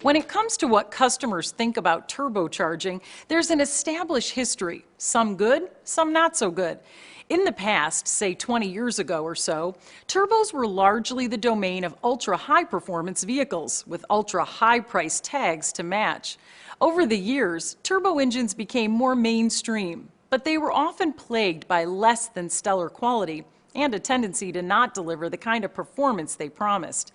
When it comes to what customers think about turbocharging, there's an established history, some good, some not so good. In the past, say 20 years ago or so, turbos were largely the domain of ultra-high performance vehicles with ultra-high price tags to match. Over the years, turbo engines became more mainstream, but they were often plagued by less than stellar quality and a tendency to not deliver the kind of performance they promised,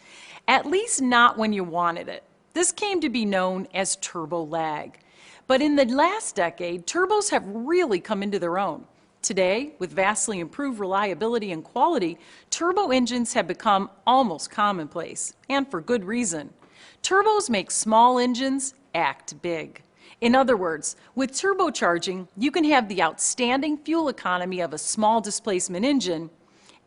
at least not when you wanted it. This came to be known as turbo lag. But in the last decade, turbos have really come into their own. Today, with vastly improved reliability and quality, turbo engines have become almost commonplace, and for good reason. Turbos make small engines act big. In other words, with turbocharging, you can have the outstanding fuel economy of a small displacement engine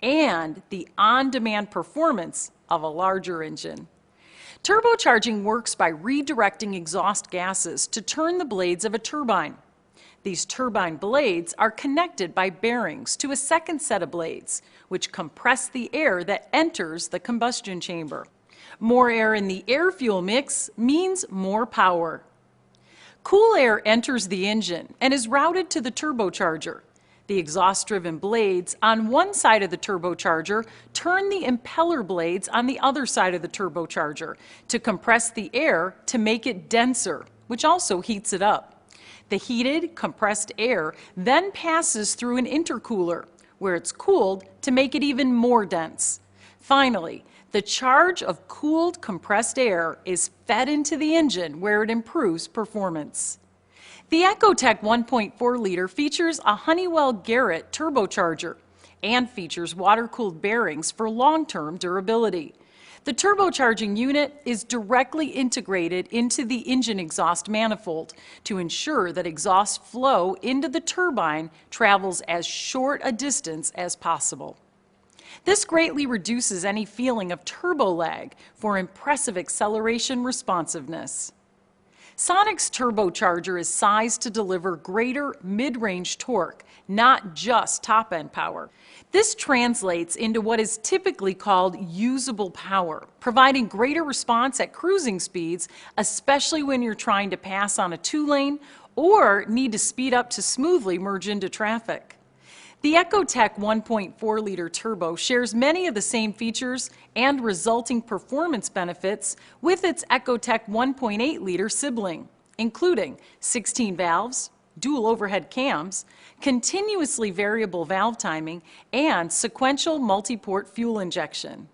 and the on-demand performance of a larger engine. Turbocharging works by redirecting exhaust gases to turn the blades of a turbine. These turbine blades are connected by bearings to a second set of blades, which compress the air that enters the combustion chamber. More air in the air-fuel mix means more power. Cool air enters the engine and is routed to the turbocharger. The exhaust-driven blades on one side of the turbocharger turn the impeller blades on the other side of the turbocharger to compress the air to make it denser, which also heats it up. The heated, compressed air then passes through an intercooler, where it's cooled to make it even more dense. Finally, the charge of cooled, compressed air is fed into the engine, where it improves performance. The Ecotec 1.4-liter features a Honeywell Garrett turbocharger and features water-cooled bearings for long-term durability. The turbocharging unit is directly integrated into the engine exhaust manifold to ensure that exhaust flow into the turbine travels as short a distance as possible. This greatly reduces any feeling of turbo lag for impressive acceleration responsiveness. Sonic's turbocharger is sized to deliver greater mid-range torque, not just top-end power. This translates into what is typically called usable power, providing greater response at cruising speeds, especially when you're trying to pass on a two-lane or need to speed up to smoothly merge into traffic. The Ecotec 1.4-liter turbo shares many of the same features and resulting performance benefits with its Ecotec 1.8-liter sibling, including 16 valves, dual overhead cams, continuously variable valve timing, and sequential multi-port fuel injection.